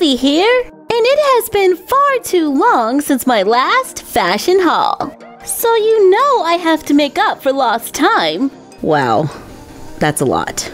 Sophie here, and it has been far too long since my last fashion haul. So you know I have to make up for lost time. Wow, that's a lot.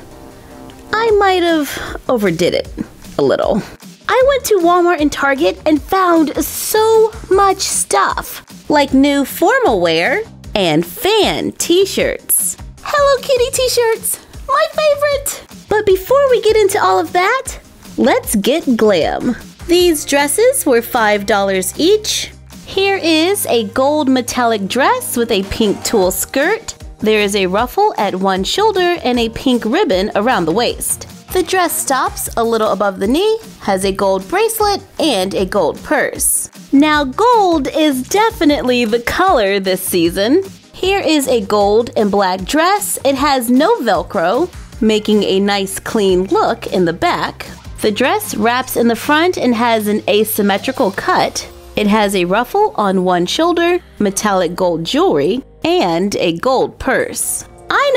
I might have overdid it a little. I went to Walmart and Target and found so much stuff, like new formal wear and fan t-shirts. Hello Kitty t-shirts, my favorite! But before we get into all of that, let's get glam. These dresses were $5 each. Here is a gold metallic dress with a pink tulle skirt. There is a ruffle at one shoulder and a pink ribbon around the waist. The dress stops a little above the knee, has a gold bracelet, and a gold purse. Now gold is definitely the color this season. Here is a gold and black dress. It has no Velcro, making a nice clean look in the back. The dress wraps in the front and has an asymmetrical cut. It has a ruffle on one shoulder, metallic gold jewelry, and a gold purse. I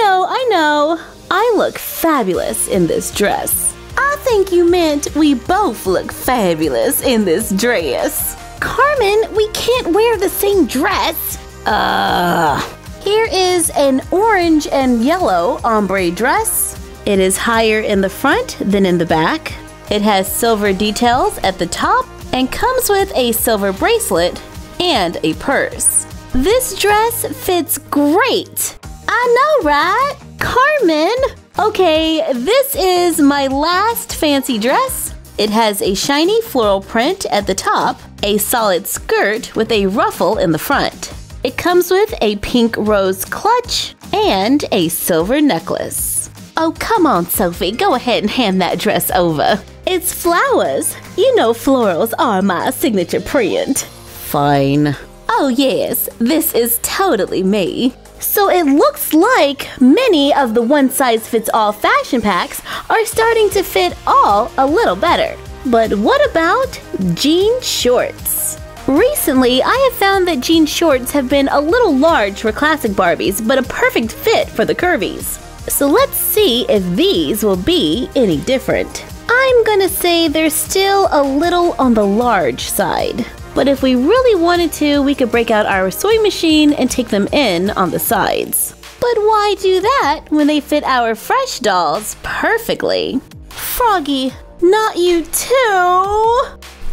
know, I look fabulous in this dress. I think you meant we both look fabulous in this dress. Carmen, we can't wear the same dress. Here is an orange and yellow ombre dress. It is higher in the front than in the back. It has silver details at the top and comes with a silver bracelet and a purse. This dress fits great. I know, right? Carmen! Okay, this is my last fancy dress. It has a shiny floral print at the top, a solid skirt with a ruffle in the front. It comes with a pink rose clutch and a silver necklace. Oh, come on, Sophie, go ahead and hand that dress over. It's flowers. You know florals are my signature print. Fine. Oh yes, this is totally me. So it looks like many of the one-size-fits-all fashion packs are starting to fit all a little better. But what about jean shorts? Recently, I have found that jean shorts have been a little large for classic Barbies, but a perfect fit for the curvies. So let's see if these will be any different. I'm gonna say they're still a little on the large side. But if we really wanted to, we could break out our sewing machine and take them in on the sides. But why do that when they fit our fresh dolls perfectly? Froggy, not you too!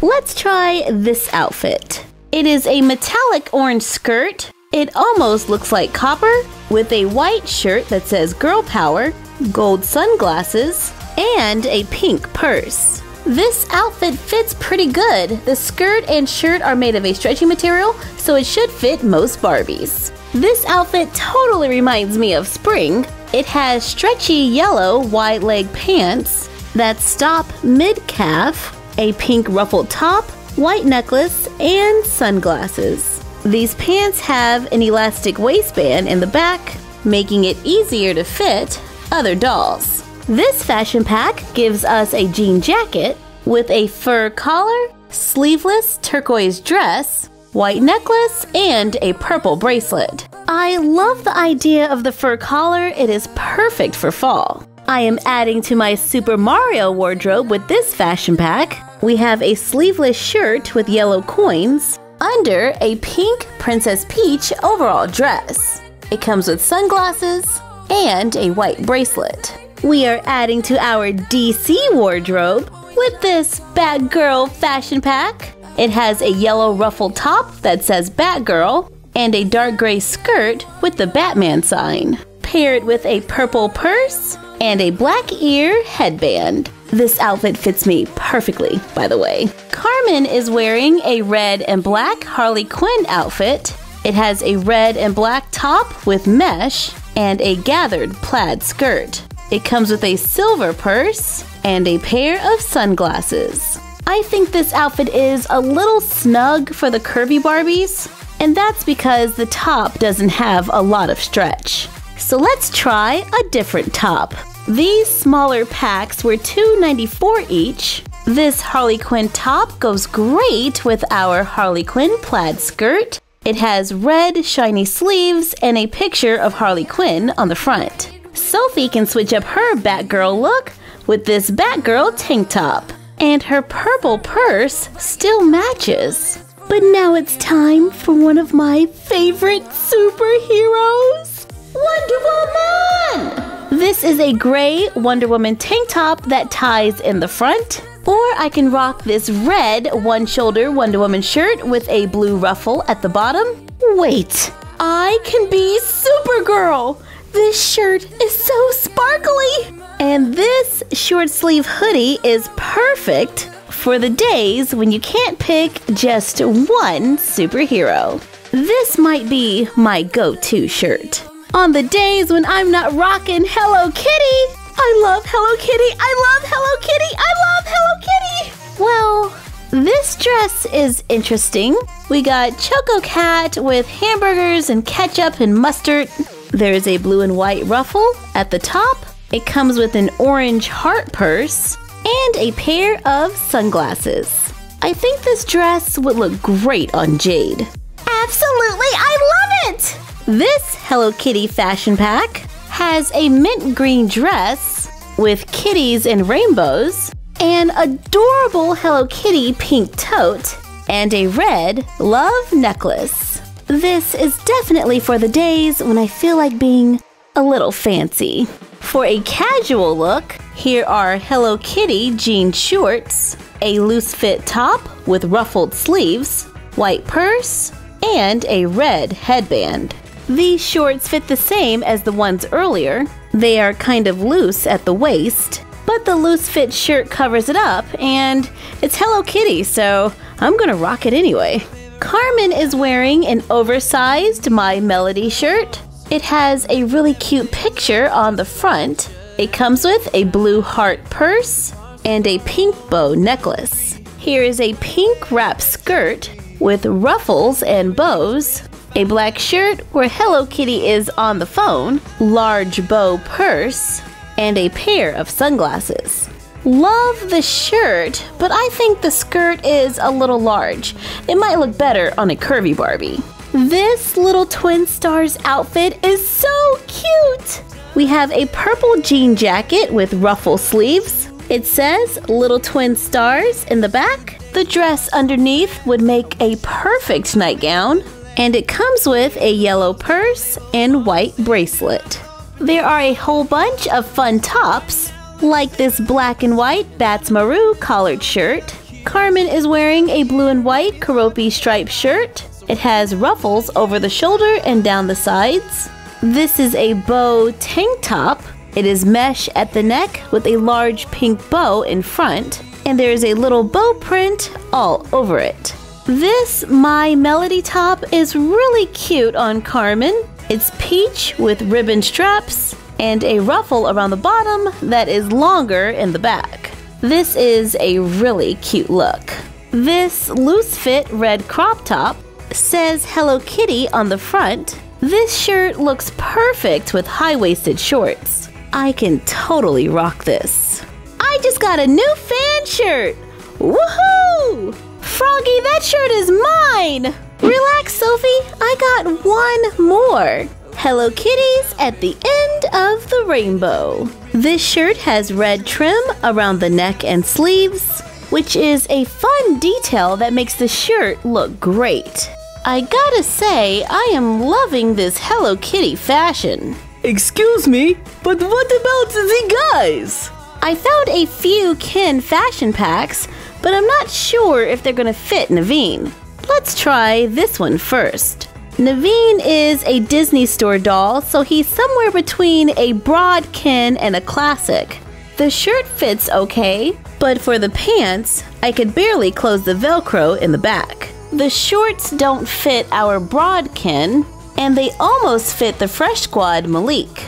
Let's try this outfit. It is a metallic orange skirt. It almost looks like copper, with a white shirt that says Girl Power, gold sunglasses, and a pink purse. This outfit fits pretty good. The skirt and shirt are made of a stretchy material, so it should fit most Barbies. This outfit totally reminds me of spring. It has stretchy yellow wide leg pants that stop mid-calf, a pink ruffled top, white necklace, and sunglasses. These pants have an elastic waistband in the back, making it easier to fit other dolls. This fashion pack gives us a jean jacket with a fur collar, sleeveless turquoise dress, white necklace, and a purple bracelet. I love the idea of the fur collar. It is perfect for fall. I am adding to my Super Mario wardrobe with this fashion pack. We have a sleeveless shirt with yellow coins under a pink Princess Peach overall dress. It comes with sunglasses and a white bracelet. We are adding to our DC wardrobe with this Batgirl fashion pack. It has a yellow ruffled top that says Batgirl and a dark gray skirt with the Batman sign, paired with a purple purse and a black ear headband. This outfit fits me perfectly, by the way. Carmen is wearing a red and black Harley Quinn outfit. It has a red and black top with mesh and a gathered plaid skirt. It comes with a silver purse and a pair of sunglasses. I think this outfit is a little snug for the curvy Barbies, and that's because the top doesn't have a lot of stretch. So let's try a different top. These smaller packs were $2.94 each. This Harley Quinn top goes great with our Harley Quinn plaid skirt. It has red shiny sleeves and a picture of Harley Quinn on the front. Sophie can switch up her Batgirl look with this Batgirl tank top. And her purple purse still matches. But now it's time for one of my favorite superheroes, Wonder Woman! This is a gray Wonder Woman tank top that ties in the front. Or I can rock this red one-shoulder Wonder Woman shirt with a blue ruffle at the bottom. Wait, I can be Supergirl! This shirt is so sparkly! And this short sleeve hoodie is perfect for the days when you can't pick just one superhero. This might be my go-to shirt. On the days when I'm not rocking Hello Kitty, I love Hello Kitty, I love Hello Kitty, I love Hello Kitty! Well, this dress is interesting. We got Choco Cat with hamburgers and ketchup and mustard. There's a blue and white ruffle at the top. It comes with an orange heart purse and a pair of sunglasses. I think this dress would look great on Jade. Absolutely, I love it! This Hello Kitty fashion pack has a mint green dress with kitties and rainbows, an adorable Hello Kitty pink tote, and a red love necklace. This is definitely for the days when I feel like being a little fancy. For a casual look, here are Hello Kitty jean shorts, a loose fit top with ruffled sleeves, white purse, and a red headband. These shorts fit the same as the ones earlier. They are kind of loose at the waist, but the loose fit shirt covers it up, and it's Hello Kitty, so I'm gonna rock it anyway. Carmen is wearing an oversized My Melody shirt. It has a really cute picture on the front. It comes with a blue heart purse and a pink bow necklace. Here is a pink wrap skirt with ruffles and bows, a black shirt where Hello Kitty is on the phone, large bow purse, and a pair of sunglasses. Love the shirt, but I think the skirt is a little large. It might look better on a curvy Barbie. This little twin stars outfit is so cute! We have a purple jean jacket with ruffle sleeves. It says Little Twin Stars in the back. The dress underneath would make a perfect nightgown. And it comes with a yellow purse and white bracelet. There are a whole bunch of fun tops, like this black and white Bats Maru collared shirt. Carmen is wearing a blue and white Keroppi striped shirt. It has ruffles over the shoulder and down the sides. This is a bow tank top. It is mesh at the neck with a large pink bow in front, and there is a little bow print all over it. This My Melody top is really cute on Carmen. It's peach with ribbon straps and a ruffle around the bottom that is longer in the back. This is a really cute look. This loose fit red crop top says Hello Kitty on the front. This shirt looks perfect with high-waisted shorts. I can totally rock this. I just got a new fan shirt! Woohoo! Froggy, that shirt is mine! Relax, Sophie, I got one more. Hello Kitties at the end of the rainbow. This shirt has red trim around the neck and sleeves, which is a fun detail that makes the shirt look great. I gotta say, I am loving this Hello Kitty fashion. Excuse me, but what about the guys? I found a few Ken fashion packs, but I'm not sure if they're gonna fit Naveen. Let's try this one first. Naveen is a Disney Store doll, so he's somewhere between a broad Ken and a classic. The shirt fits okay, but for the pants, I could barely close the Velcro in the back. The shorts don't fit our broad Ken, and they almost fit the Fresh Squad Malik.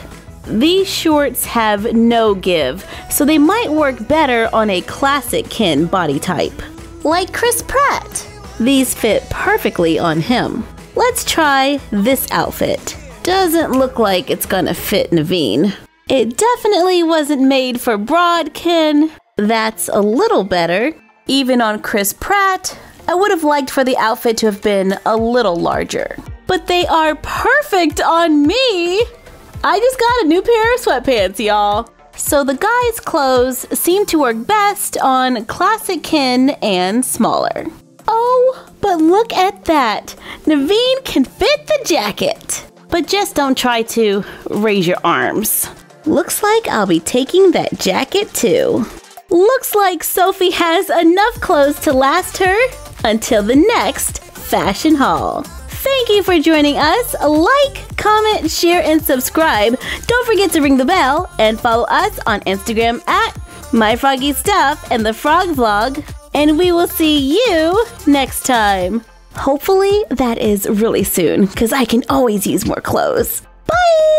These shorts have no give, so they might work better on a classic Ken body type. Like Chris Pratt. These fit perfectly on him. Let's try this outfit. Doesn't look like it's gonna fit Naveen. It definitely wasn't made for broad Ken. That's a little better. Even on Chris Pratt, I would have liked for the outfit to have been a little larger. But they are perfect on me! I just got a new pair of sweatpants, y'all. So the guy's clothes seem to work best on classic kin and smaller. Oh, but look at that! Naveen can fit the jacket! But just don't try to raise your arms. Looks like I'll be taking that jacket too. Looks like Sophie has enough clothes to last her until the next fashion haul. Thank you for joining us. Like, comment, share, and subscribe. Don't forget to ring the bell and follow us on Instagram at MyFroggyStuff and the Frog Vlog. And we will see you next time. Hopefully that is really soon, because I can always use more clothes. Bye!